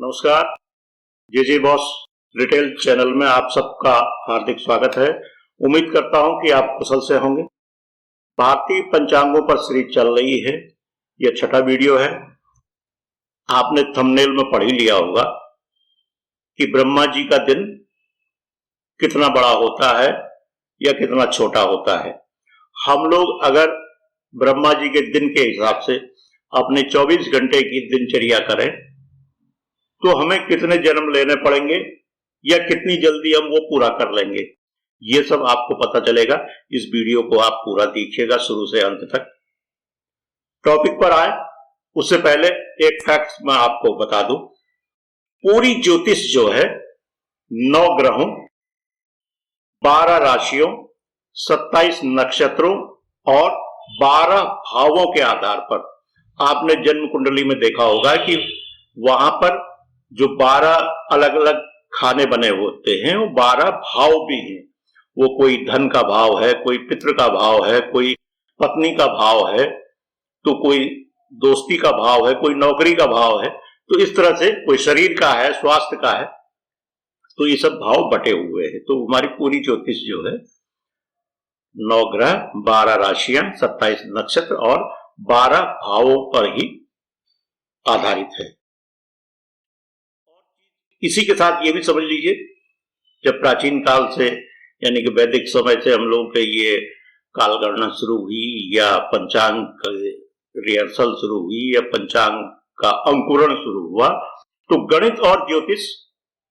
नमस्कार। जे boss retail channel में आप सबका हार्दिक स्वागत है। उम्मीद करता हूं कि आप कुशल से होंगे। भारतीय पंचांगों पर सीरीज चल रही है। यह छठा वीडियो है। आपने थंबनेल में पढ़ ही लिया होगा कि ब्रह्मा जी का दिन कितना बड़ा होता है या कितना छोटा होता है। हम लोग अगर ब्रह्मा जी के दिन के हिसाब से अपने 24 घंटे की दिनचर्या करें तो हमें कितने जन्म लेने पड़ेंगे या कितनी जल्दी हम वो पूरा कर लेंगे, ये सब आपको पता चलेगा। इस वीडियो को आप पूरा देखिएगा शुरू से अंत तक। टॉपिक पर आए उससे पहले एक फैक्ट मैं आपको बता दूं। पूरी ज्योतिष जो है 9 ग्रहों, 12 राशियों, 27 नक्षत्रों और 12 भावों के आधार पर, आपने जन्म कुंडली में देखा होगा कि वहां पर जो 12 अलग अलग खाने बने होते हैं वो 12 भाव भी हैं। वो कोई धन का भाव है, कोई पितृ का भाव है, कोई पत्नी का भाव है, तो कोई दोस्ती का भाव है, कोई नौकरी का भाव है। तो इस तरह से कोई शरीर का है, स्वास्थ्य का है, तो ये सब भाव बटे हुए हैं। तो हमारी पूरी ज्योतिष जो है 9 ग्रह, 12 राशियां, 27 नक्षत्र और 12 भावों पर ही आधारित है। इसी के साथ ये भी समझ लीजिए, जब प्राचीन काल से यानी कि वैदिक समय से हम लोगों के ये काल गणना शुरू हुई या पंचांग रिहर्सल शुरू हुई या पंचांग का अंकुरण शुरू हुआ, तो गणित और ज्योतिष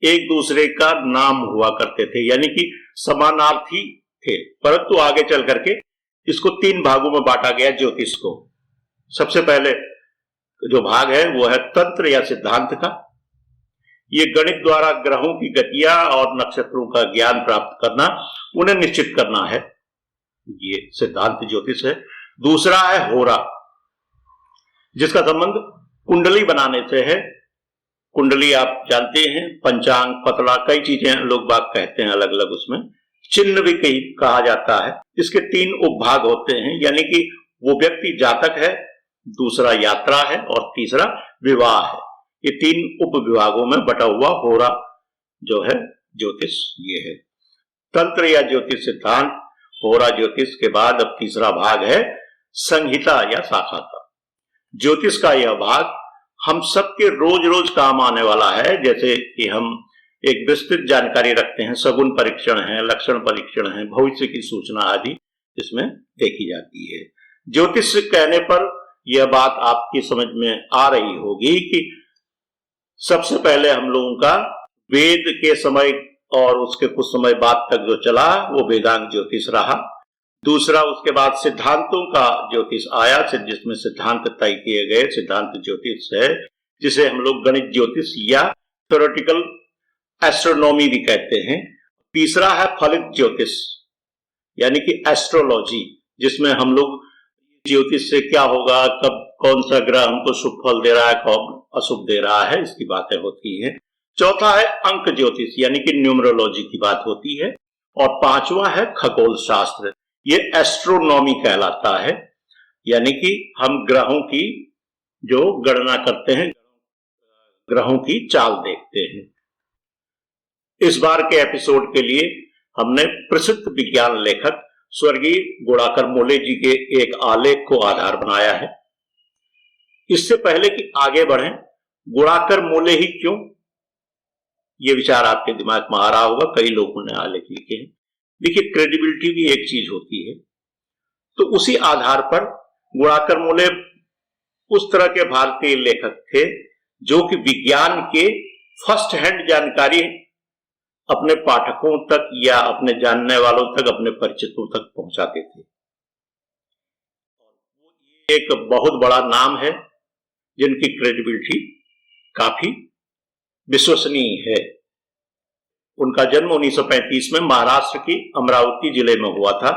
एक दूसरे का नाम हुआ करते थे, यानी कि समानार्थी थे। परंतु आगे चल करके इसको 3 भागों में बांटा गया ज्योतिष को। सबसे पहले जो भाग है वो है तंत्र या सिद्धांत का। ये गणित द्वारा ग्रहों की गतियां और नक्षत्रों का ज्ञान प्राप्त करना, उन्हें निश्चित करना है, ये सिद्धांत ज्योतिष है। दूसरा है होरा, जिसका संबंध कुंडली बनाने से है। कुंडली आप जानते हैं, पंचांग, पतला, कई चीजें लोग बात कहते हैं अलग अलग, उसमें चिन्ह भी कहीं कहा जाता है। इसके 3 उपभाग होते हैं, यानी कि वो व्यक्ति जातक है, दूसरा यात्रा है और तीसरा विवाह है। ये 3 उप विभागों में बटा हुआ होरा जो है ज्योतिष ये है। तंत्र या ज्योतिष सिद्धांत, होरा ज्योतिष के बाद अब तीसरा भाग है संहिता या शाखा का। ज्योतिष का यह भाग हम सबके रोज रोज काम आने वाला है। जैसे कि हम एक विस्तृत जानकारी रखते हैं, सगुन परीक्षण है, लक्षण परीक्षण है, भविष्य की सूचना आदि इसमें देखी जाती है। ज्योतिष कहने पर यह बात आपकी समझ में आ रही होगी कि सबसे पहले हम लोगों का वेद के समय और उसके कुछ समय बाद तक जो चला वो वेदांग ज्योतिष रहा। दूसरा उसके बाद सिद्धांतों का ज्योतिष आया, जिसमें सिद्धांत तय किए गए, सिद्धांत ज्योतिष है, जिसे हम लोग गणित ज्योतिष या थ्योरेटिकल एस्ट्रोनॉमी भी कहते हैं। तीसरा है फलित ज्योतिष यानी कि एस्ट्रोलॉजी, जिसमें हम लोग ज्योतिष से क्या होगा, कब कौन सा ग्रह हमको शुभ फल दे रहा है, कब अशुभ दे रहा है, इसकी बातें होती हैं। चौथा है अंक ज्योतिष यानी कि न्यूमरोलॉजी की बात होती है। और 5वां है खगोल शास्त्र, ये एस्ट्रोनॉमी कहलाता है, यानी कि हम ग्रहों की जो गणना करते हैं, ग्रहों की चाल देखते हैं। इस बार के एपिसोड के लिए हमने प्रसिद्ध विज्ञान लेखक स्वर्गीय गुणाकर मोले जी के एक आलेख को आधार बनाया है। इससे पहले कि आगे बढ़ें, गुणाकर मोले ही क्यों, ये विचार आपके दिमाग में आ रहा होगा। कई लोगों ने आलेख लिखे हैं। देखिए, क्रेडिबिलिटी भी एक चीज होती है, तो उसी आधार पर गुणाकर मोले उस तरह के भारतीय लेखक थे जो कि विज्ञान के फर्स्ट हैंड जानकारी अपने पाठकों तक या अपने जानने वालों तक, अपने परिचितों तक पहुंचाते थे। एक बहुत बड़ा नाम है जिनकी क्रेडिबिलिटी काफी विश्वसनीय है। उनका जन्म 1935 में महाराष्ट्र की अमरावती जिले में हुआ था।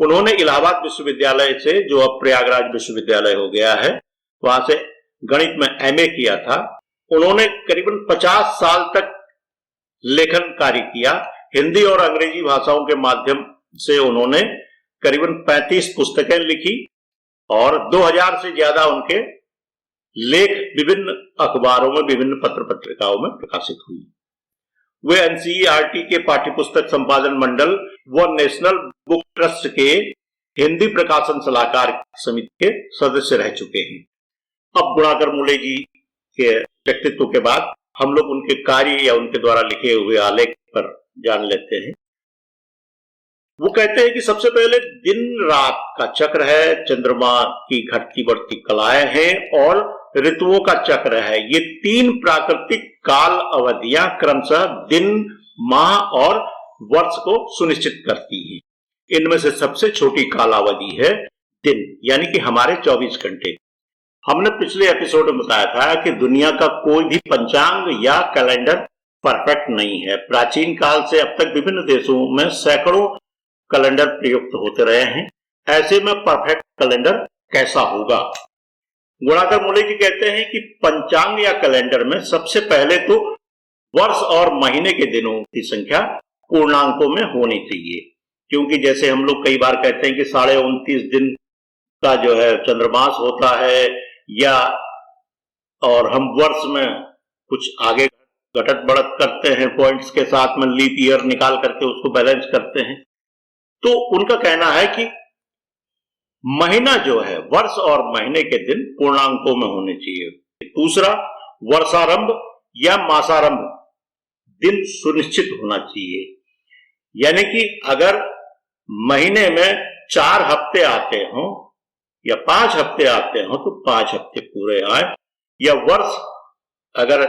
उन्होंने इलाहाबाद विश्वविद्यालय से, जो अब प्रयागराज विश्वविद्यालय हो गया है, वहां से गणित में एमए किया था। उन्होंने करीबन 50 साल तक लेखन कार्य किया। हिंदी और अंग्रेजी भाषाओं के माध्यम से उन्होंने करीबन 35 पुस्तकें लिखी और 2000 से ज्यादा उनके लेख विभिन्न अखबारों में, विभिन्न पत्र पत्रिकाओं में प्रकाशित हुई। वे एनसीईआरटी के पाठ्यपुस्तक संपादन मंडल व नेशनल बुक ट्रस्ट के हिंदी प्रकाशन सलाहकार समिति के सदस्य रह चुके हैं। अब गुणाकर मूले जी के व्यक्तित्व के बाद हम लोग उनके कार्य या उनके द्वारा लिखे हुए आलेख पर जान लेते हैं। वो कहते हैं कि सबसे पहले दिन रात का चक्र है, चंद्रमा की घटती बढ़ती कलाएं हैं और ऋतुओं का चक्र है। ये तीन प्राकृतिक काल अवधियां क्रमशः दिन, माह और वर्ष को सुनिश्चित करती हैं। इनमें से सबसे छोटी कालावधि है दिन, यानी कि हमारे 24 घंटे। हमने पिछले एपिसोड में बताया था कि दुनिया का कोई भी पंचांग या कैलेंडर परफेक्ट नहीं है। प्राचीन काल से अब तक विभिन्न देशों में सैकड़ों कैलेंडर प्रयुक्त होते रहे हैं। ऐसे में परफेक्ट कैलेंडर कैसा होगा? गुणाकर मूले जी कहते हैं कि पंचांग या कैलेंडर में सबसे पहले तो वर्ष और महीने के दिनों की संख्या पूर्णांकों में होनी चाहिए, क्योंकि जैसे हम लोग कई बार कहते हैं कि 29.5 दिन का जो है चंद्रमास होता है, या और हम वर्ष में कुछ आगे घटत बढ़त करते हैं पॉइंट्स के साथ में, लीप ईयर निकाल करके उसको बैलेंस करते हैं। तो उनका कहना है कि महीना जो है, वर्ष और महीने के दिन पूर्णांकों में होने चाहिए। दूसरा, वर्षारंभ या मासारंभ दिन सुनिश्चित होना चाहिए, यानी कि अगर महीने में 4 हफ्ते आते हों या 5 हफ्ते आते हों तो 5 हफ्ते पूरे आए, या वर्ष अगर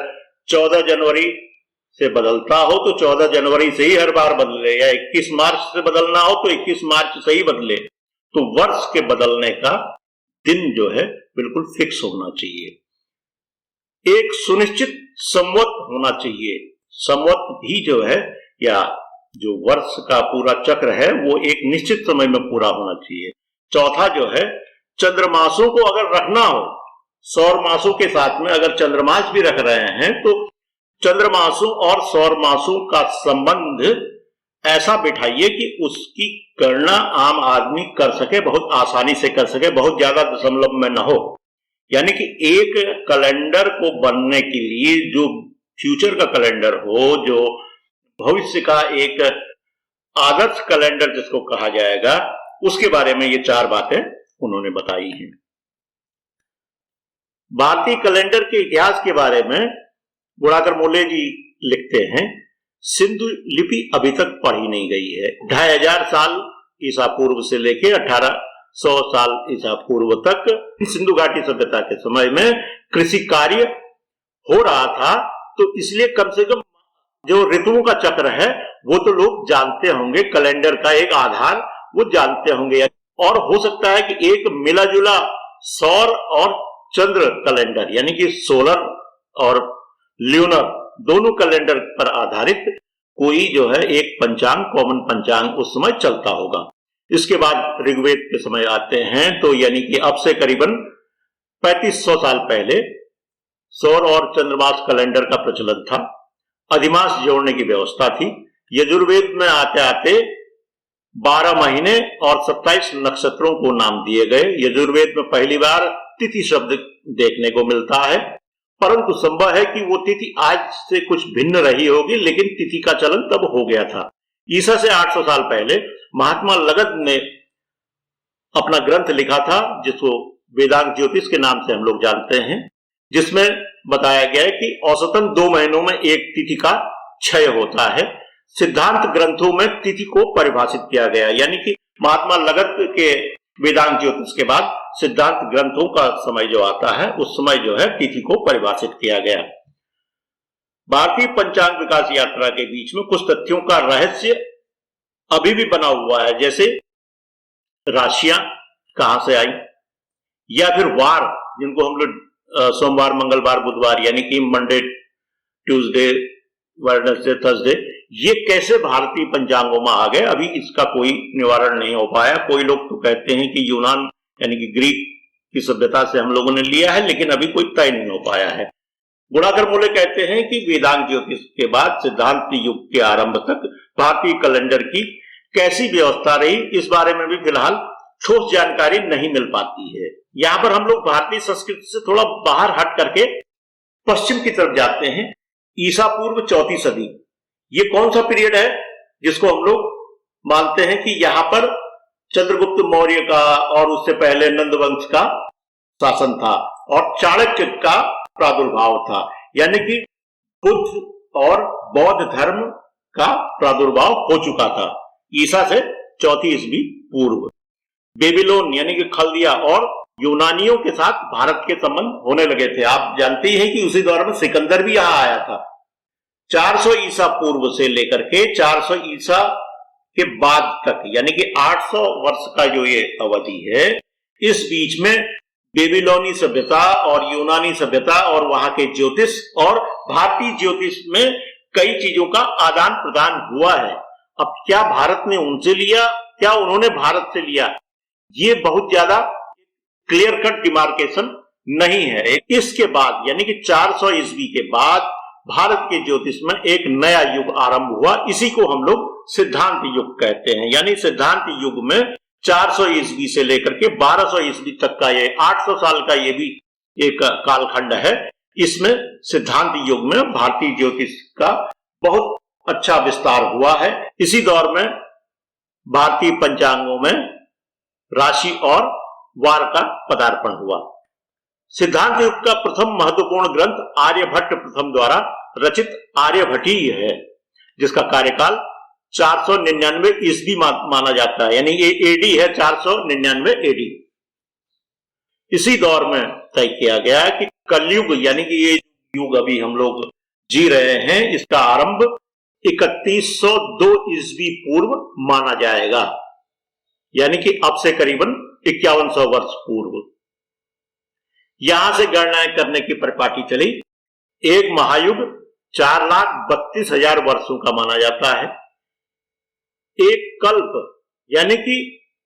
14 जनवरी से बदलता हो तो 14 जनवरी से ही हर बार बदले, या 21 मार्च से बदलना हो तो 21 मार्च से ही बदले। तो वर्ष के बदलने का दिन जो है बिल्कुल फिक्स होना चाहिए। एक सुनिश्चित संवत होना चाहिए। संवत भी जो है, या जो वर्ष का पूरा चक्र है, वो एक निश्चित समय में पूरा होना चाहिए। चौथा जो है, चंद्रमासों को अगर रखना हो, सौर मासों के साथ में अगर चंद्रमास भी रख रहे हैं तो चंद्रमासों और सौर मासों का संबंध ऐसा बिठाइए कि उसकी गणना आम आदमी कर सके, बहुत आसानी से कर सके, बहुत ज्यादा दशमलव में न हो। यानी कि एक कैलेंडर को बनने के लिए जो फ्यूचर का कैलेंडर हो, जो भविष्य का एक आदर्श कैलेंडर जिसको कहा जाएगा, उसके बारे में ये 4 बातें उन्होंने बताई हैं। भारतीय कैलेंडर के इतिहास के बारे में गुणाकर मूले जी लिखते हैं, सिंधु लिपि अभी तक पढ़ी नहीं गई है। 2500 साल ईसा पूर्व से लेकर 1800 साल ईसा पूर्व तक सिंधु घाटी सभ्यता के समय में कृषि कार्य हो रहा था, तो इसलिए कम से कम जो ऋतुओं का चक्र है वो तो लोग जानते होंगे, कैलेंडर का एक आधार वो जानते होंगे। और हो सकता है कि एक मिला जुला सौर और चंद्र कैलेंडर, यानी कि सोलर और ल्यूनर दोनों कैलेंडर पर आधारित कोई जो है एक पंचांग, कॉमन पंचांग उस समय चलता होगा। इसके बाद ऋग्वेद के समय आते हैं, तो यानी कि अब से करीबन 3500 साल पहले सौर और चंद्रमास कैलेंडर का प्रचलन था। अधिमास जोड़ने की व्यवस्था थी। यजुर्वेद में आते आते 12 महीने और 27 नक्षत्रों को नाम दिए गए। यजुर्वेद में पहली बार तिथि शब्द देखने को मिलता है, परंतु संभव है कि वो तिथि आज से कुछ भिन्न रही होगी, लेकिन तिथि का चलन तब हो गया था। ईसा से 800 साल पहले महात्मा लगद ने अपना ग्रंथ लिखा था, जिसको वेदांत ज्योतिष के नाम से हम लोग जानते हैं, जिसमें बताया गया है कि औसतन 2 महीनों में एक तिथि का क्षय होता है। सिद्धांत ग्रंथों में तिथि को परिभाषित किया गया, यानी कि महात्मा लगद के वेदांत ज्योतिष के बाद सिद्धांत ग्रंथों का समय जो आता है, उस समय जो है तिथि को परिभाषित किया गया। भारतीय पंचांग विकास यात्रा के बीच में कुछ तथ्यों का रहस्य अभी भी बना हुआ है, जैसे राशियां कहां से आई, या फिर वार जिनको हम लोग सोमवार, मंगलवार, बुधवार, यानी कि मंडे, ट्यूसडे, वेडनेसडे, थर्सडे, ये कैसे भारतीय पंचांगों में आ गए, अभी इसका कोई निवारण नहीं हो पाया। कोई लोग तो कहते हैं कि यूनान यानी कि ग्रीक की सभ्यता से हम लोगों ने लिया है, लेकिन अभी कोई तय नहीं हो पाया है। गुणाकर मूले कहते हैं कि वेदांत ज्योतिष के बाद सिद्धांत युग के आरंभ तक भारतीय कैलेंडर की कैसी व्यवस्था रही, इस बारे में भी फिलहाल ठोस जानकारी नहीं मिल पाती है। यहां पर हम लोग भारतीय संस्कृति से थोड़ा बाहर हट करके पश्चिम की तरफ जाते हैं। ईसा पूर्व 4वीं सदी, ये कौन सा पीरियड है जिसको हम लोग मानते हैं कि यहां पर चंद्रगुप्त मौर्य का और उससे पहले नंद वंश का शासन था और चाणक्य का प्रादुर्भाव था, यानी कि बुद्ध और बौद्ध धर्म का प्रादुर्भाव हो चुका था ईसा से 4वीं ईस्वी पूर्व। बेबीलोन यानी कि खल्दिया और यूनानियों के साथ भारत के संबंध होने लगे थे। आप जानते हैं कि उसी दौर में सिकंदर भी यहां आया था। 400 ईसा पूर्व से लेकर के 400 ईसा के बाद तक, यानी कि 800 वर्ष का जो ये अवधि है, इस बीच में बेबीलोनी सभ्यता और यूनानी सभ्यता और वहां के ज्योतिष और भारतीय ज्योतिष में कई चीजों का आदान प्रदान हुआ है। अब क्या भारत ने उनसे लिया, क्या उन्होंने भारत से लिया, ये बहुत ज्यादा क्लियर कट डिमार्केशन नहीं है। इसके बाद यानी कि 400 ईस्वी के बाद भारत के ज्योतिष में एक नया युग आरंभ हुआ। इसी को हम लोग सिद्धांत युग कहते हैं। यानी सिद्धांत युग में 400 ईस्वी से लेकर के 1200 ईस्वी तक का ये 800 साल का ये भी एक कालखंड है। इसमें सिद्धांत युग में भारतीय ज्योतिष का बहुत अच्छा विस्तार हुआ है। इसी दौर में भारतीय पंचांगों में राशि और वार का पदार्पण हुआ। सिद्धांत युग का प्रथम महत्वपूर्ण ग्रंथ आर्यभट्ट प्रथम द्वारा रचित आर्यभट्टीय है, जिसका कार्यकाल 499 ईस्वी माना जाता है, यानी ये एडी है 499 एडी। इसी दौर में तय किया गया है कि कलयुग यानी कि ये युग अभी हम लोग जी रहे हैं, इसका आरंभ 3102 ईस्वी पूर्व माना जाएगा, यानी कि अब से करीबन 5100 वर्ष पूर्व। यहां से गणनाएं करने की परिपाटी चली। एक महायुग 4,32,000 वर्षों का माना जाता है। एक कल्प यानी कि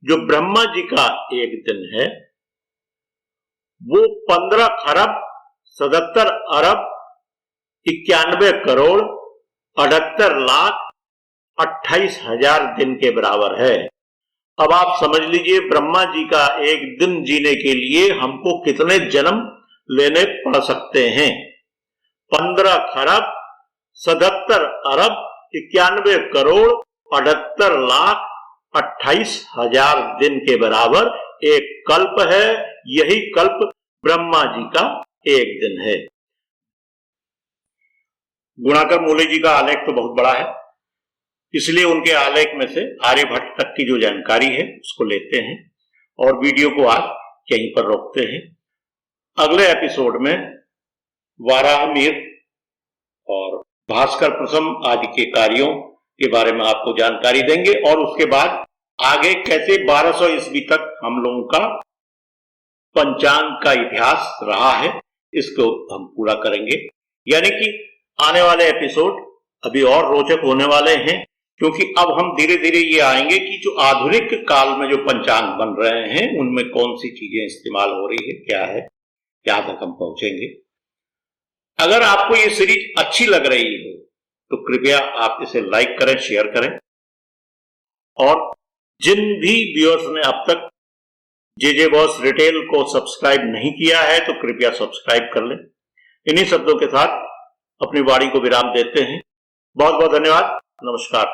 जो ब्रह्मा जी का एक दिन है वो 15 खरब 77 अरब 91 करोड़ 78 लाख 28 हजार दिन के बराबर है। अब आप समझ लीजिए ब्रह्मा जी का एक दिन जीने के लिए हमको कितने जन्म लेने पड़ सकते हैं। 15 खरब 77 अरब 91 करोड़ 78 लाख 28 हजार दिन के बराबर एक कल्प है। यही कल्प ब्रह्मा जी का एक दिन है। गुणाकर मूले जी का आलेख तो बहुत बड़ा है, इसलिए उनके आलेख में से आर्यभट्ट तक की जो जानकारी है उसको लेते हैं और वीडियो को आज यहीं पर रोकते हैं। अगले एपिसोड में वाराहमिहिर और भास्कर प्रथम आदि के कार्यों के बारे में आपको जानकारी देंगे और उसके बाद आगे कैसे 1200 ईस्वी तक हम लोगों का पंचांग का इतिहास रहा है, इसको हम पूरा करेंगे। यानी कि आने वाले एपिसोड अभी और रोचक होने वाले हैं, क्योंकि अब हम धीरे धीरे ये आएंगे कि जो आधुनिक काल में जो पंचांग बन रहे हैं उनमें कौन सी चीजें इस्तेमाल हो रही है, क्या है, यहां तक हम पहुंचेंगे। अगर आपको ये सीरीज अच्छी लग रही हो तो कृपया आप इसे लाइक करें, शेयर करें और जिन भी व्यूअर्स ने अब तक जेजे बॉस रिटेल को सब्सक्राइब नहीं किया है तो कृपया सब्सक्राइब कर लें। इन्हीं शब्दों के साथ अपनी वाणी को विराम देते हैं। बहुत बहुत धन्यवाद। नमस्कार।